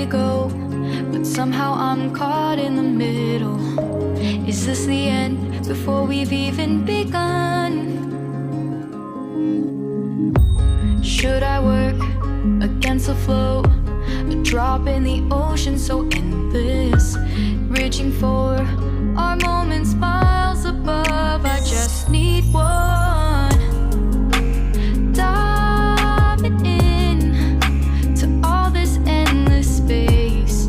me go, but somehow I'm caught in the middle. Is this the end before we've even begun? Should I work against the flow? A drop in the ocean so endless, reaching for our moments miles above. I just need one. Diving in to all this endless space,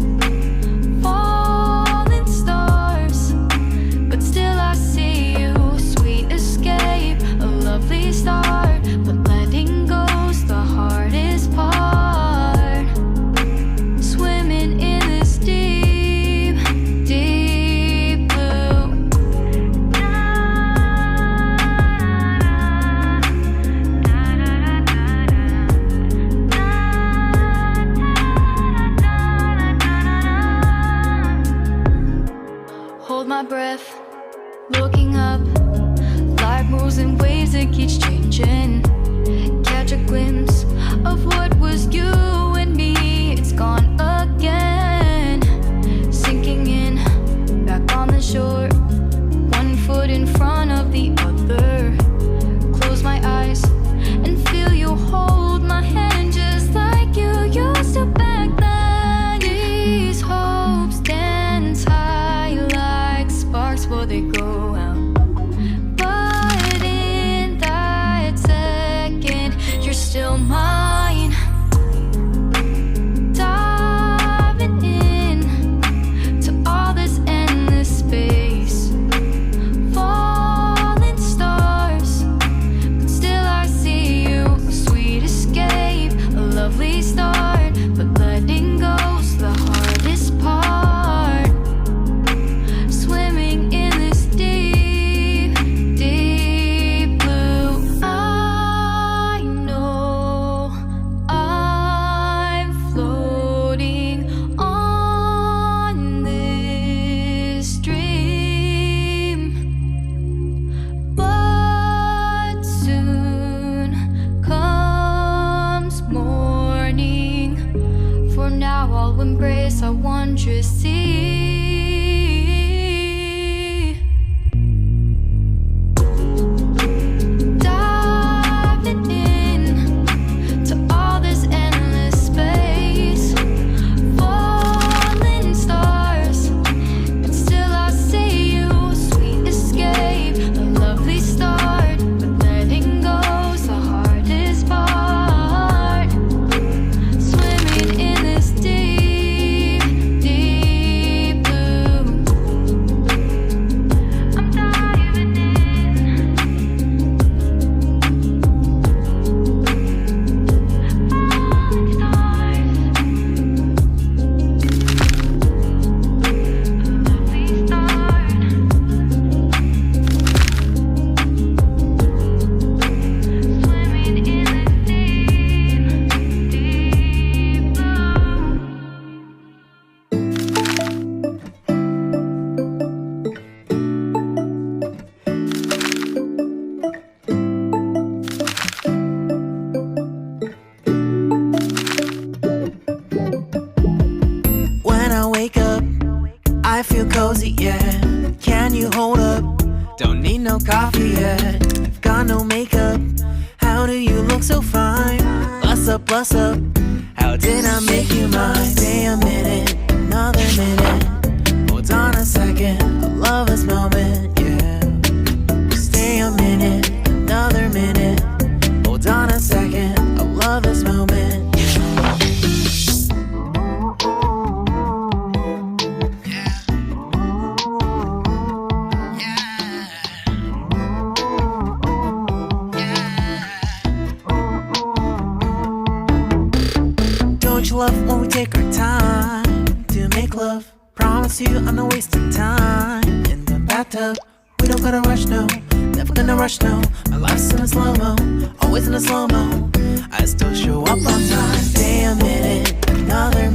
falling stars, but still I see you. Sweet escape, a lovely start, but letting go's the hardest part. Swimming in this deep, deep blue. Hold my breath, looking up. Life moves in waves that keeps changing. Catch a glimpse of what was you and me. It's gone again. Sinking in, back on the shore. One foot in front of the other. Close my eyes and feel you hold my hand just like you used to back then. These hopes dance high like sparks before they go out. But in that second, you're still mine. Diving in to all this endless space, falling stars, but still I see you. A sweet escape, a lovely start, but letting go's the hardest part. Swimming in this deep, deep blue. I know I'm floating on this dream, but soon comes morning. For now I'll embrace our wondrous sea. Diving in to all this endless space, falling stars, but still I see you. Sweet escape, a lovely start, but letting go's the hardest part. Swimming in this deep, deep blue. I'm diving in. Falling stars, lovely start. Swimming in this deep, deep blue. When I wake up, I feel cozy, yeah. Can you hold up? Don't need no coffee yet. I've got no makeup. How do you look so fine? Bust up, bust up. How did I make you mine? Stay a minute, another minute. Hold on a second, I love this moment, yeah. Stay a minute, another minute. Hold on a second, I love this moment. Don't you love when we take our time to make love? Promise you I'm not wasting time in the bathtub. We don't gotta rush, no. Never gonna rush, no. My life's in a slow-mo, always in a slow-mo. I still show up on time. Stay a minute, another